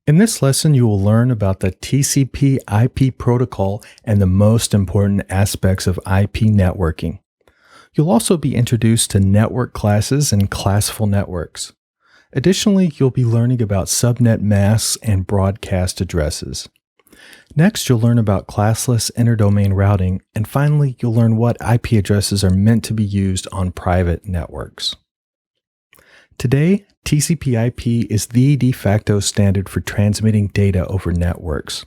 In this lesson, you will learn about the TCP/IP protocol and the most important aspects of IP networking. You'll also be introduced to network classes and classful networks. Additionally, you'll be learning about subnet masks and broadcast addresses. Next, you'll learn about classless interdomain routing, and finally, you'll learn what IP addresses are meant to be used on private networks. Today, TCP/IP is the de facto standard for transmitting data over networks.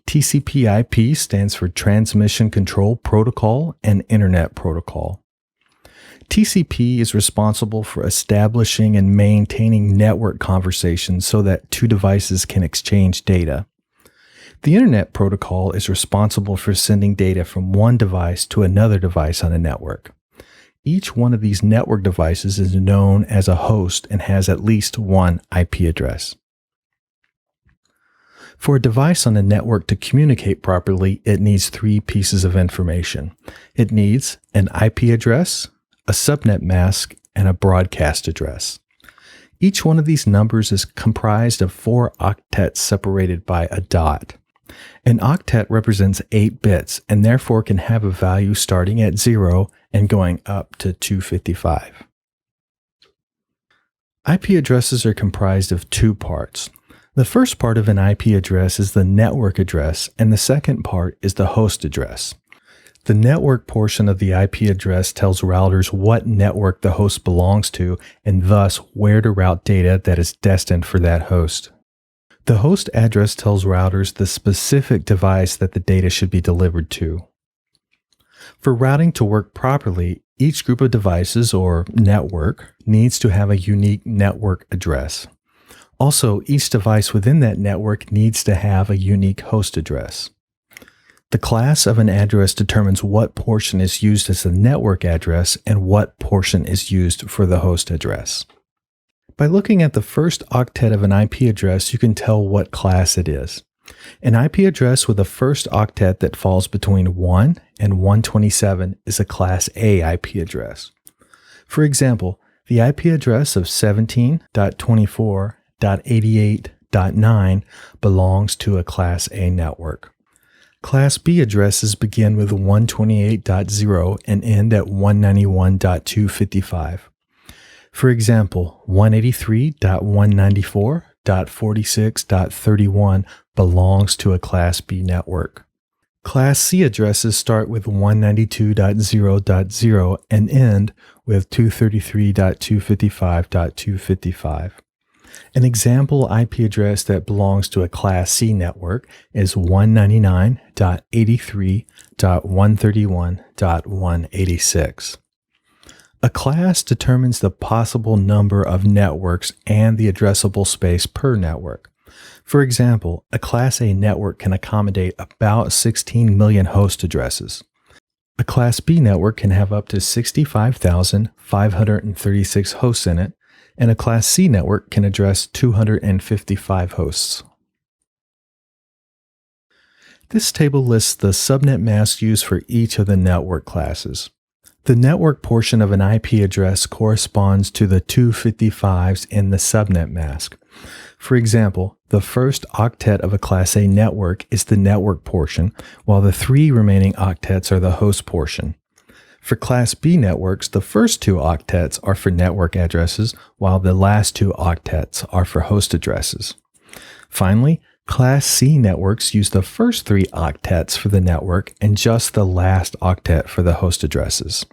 TCP/IP stands for Transmission Control Protocol and Internet Protocol. TCP is responsible for establishing and maintaining network conversations so that two devices can exchange data. The Internet Protocol is responsible for sending data from one device to another device on a network. Each one of these network devices is known as a host and has at least one IP address. For a device on a network to communicate properly, it needs three pieces of information. It needs an IP address, a subnet mask, and a broadcast address. Each one of these numbers is comprised of 4 octets separated by a dot. An octet represents 8 bits and therefore can have a value starting at 0 and going up to 255. IP addresses are comprised of 2 parts. The first part of an IP address is the network address, and the second part is the host address. The network portion of the IP address tells routers what network the host belongs to and thus where to route data that is destined for that host. The host address tells routers the specific device that the data should be delivered to. For routing to work properly, each group of devices, or network, needs to have a unique network address. Also, each device within that network needs to have a unique host address. The class of an address determines what portion is used as the network address and what portion is used for the host address. By looking at the first octet of an IP address, you can tell what class it is. An IP address with a first octet that falls between 1 and 127 is a Class A IP address. For example, the IP address of 17.24.88.9 belongs to a Class A network. Class B addresses begin with 128.0 and end at 191.255. For example, 183.194.46.31 belongs to a Class B network. Class C addresses start with 192.0.0 and end with 233.255.255. An example IP address that belongs to a Class C network is 199.83.131.186. A class determines the possible number of networks and the addressable space per network. For example, a Class A network can accommodate about 16 million host addresses. A Class B network can have up to 65,536 hosts in it, and a Class C network can address 255 hosts. This table lists the subnet masks used for each of the network classes. The network portion of an IP address corresponds to the 255s in the subnet mask. For example, the first octet of a Class A network is the network portion, while the 3 remaining octets are the host portion. For Class B networks, the first 2 octets are for network addresses, while the last 2 octets are for host addresses. Finally, Class C networks use the first 3 octets for the network and just the last octet for the host addresses.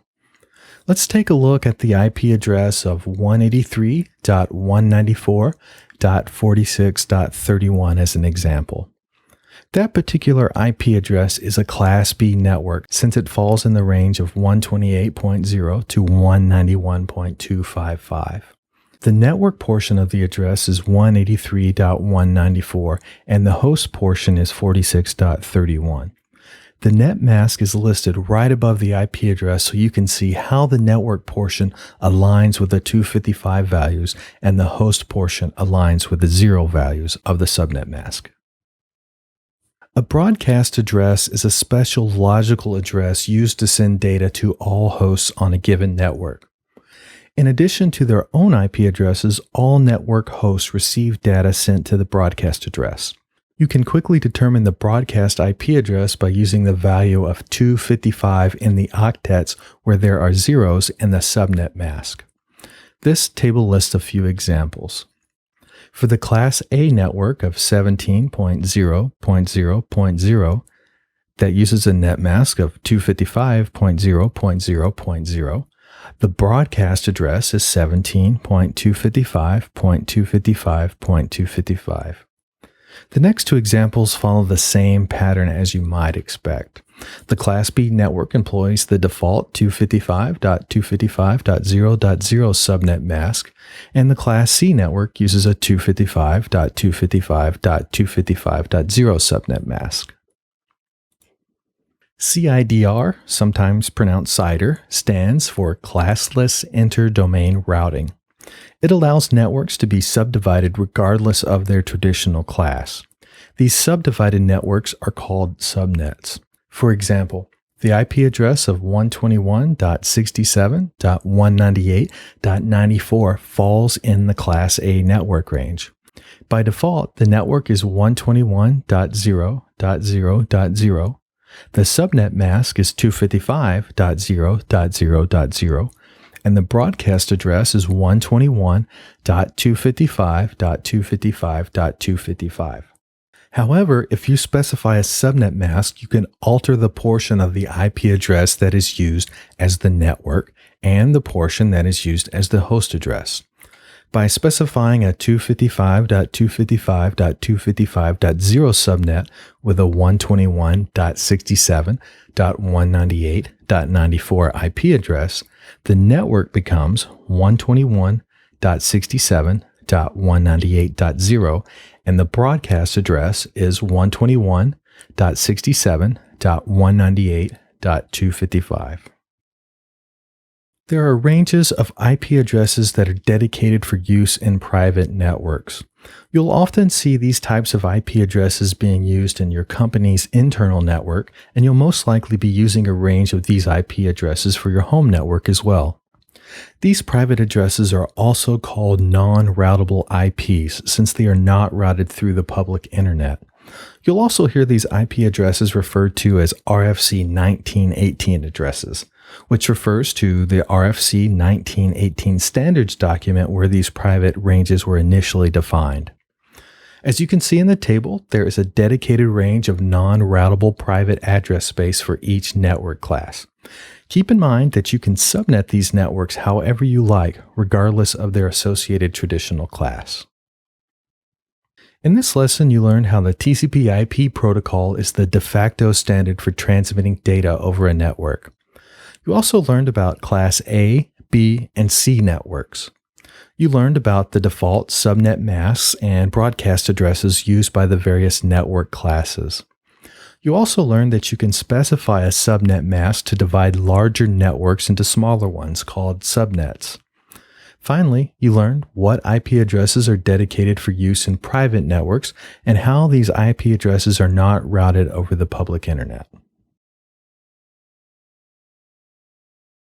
Let's take a look at the IP address of 183.194.46.31 as an example. That particular IP address is a Class B network since it falls in the range of 128.0 to 191.255. The network portion of the address is 183.194 and the host portion is 46.31. The net mask is listed right above the IP address so you can see how the network portion aligns with the 255 values and the host portion aligns with the 0 values of the subnet mask. A broadcast address is a special logical address used to send data to all hosts on a given network. In addition to their own IP addresses, all network hosts receive data sent to the broadcast address. You can quickly determine the broadcast IP address by using the value of 255 in the octets where there are zeros in the subnet mask. This table lists a few examples. For the Class A network of 17.0.0.0 that uses a net mask of 255.0.0.0, the broadcast address is 17.255.255.255. The next two examples follow the same pattern as you might expect. The Class B network employs the default 255.255.0.0 subnet mask, and the Class C network uses a 255.255.255.0 subnet mask. CIDR, sometimes pronounced CIDR, stands for Classless Interdomain Routing. It allows networks to be subdivided regardless of their traditional class. These subdivided networks are called subnets. For example, the IP address of 121.67.198.94 falls in the Class A network range. By default, the network is 121.0.0.0. The subnet mask is 255.0.0.0, and the broadcast address is 121.255.255.255. However, if you specify a subnet mask, you can alter the portion of the IP address that is used as the network and the portion that is used as the host address. By specifying a 255.255.255.0 subnet with a 121.67.198.94 IP address, the network becomes 121.67.198.0, and the broadcast address is 121.67.198.255. There are ranges of IP addresses that are dedicated for use in private networks. You'll often see these types of IP addresses being used in your company's internal network, and you'll most likely be using a range of these IP addresses for your home network as well. These private addresses are also called non-routable IPs since they are not routed through the public internet. You'll also hear these IP addresses referred to as RFC 1918 addresses, which refers to the RFC 1918 standards document where these private ranges were initially defined. As you can see in the table, there is a dedicated range of non-routable private address space for each network class. Keep in mind that you can subnet these networks however you like, regardless of their associated traditional class. In this lesson, you learned how the TCP/IP protocol is the de facto standard for transmitting data over a network. You also learned about Class A, B, and C networks. You learned about the default subnet masks and broadcast addresses used by the various network classes. You also learned that you can specify a subnet mask to divide larger networks into smaller ones called subnets. Finally, you learned what IP addresses are dedicated for use in private networks and how these IP addresses are not routed over the public internet.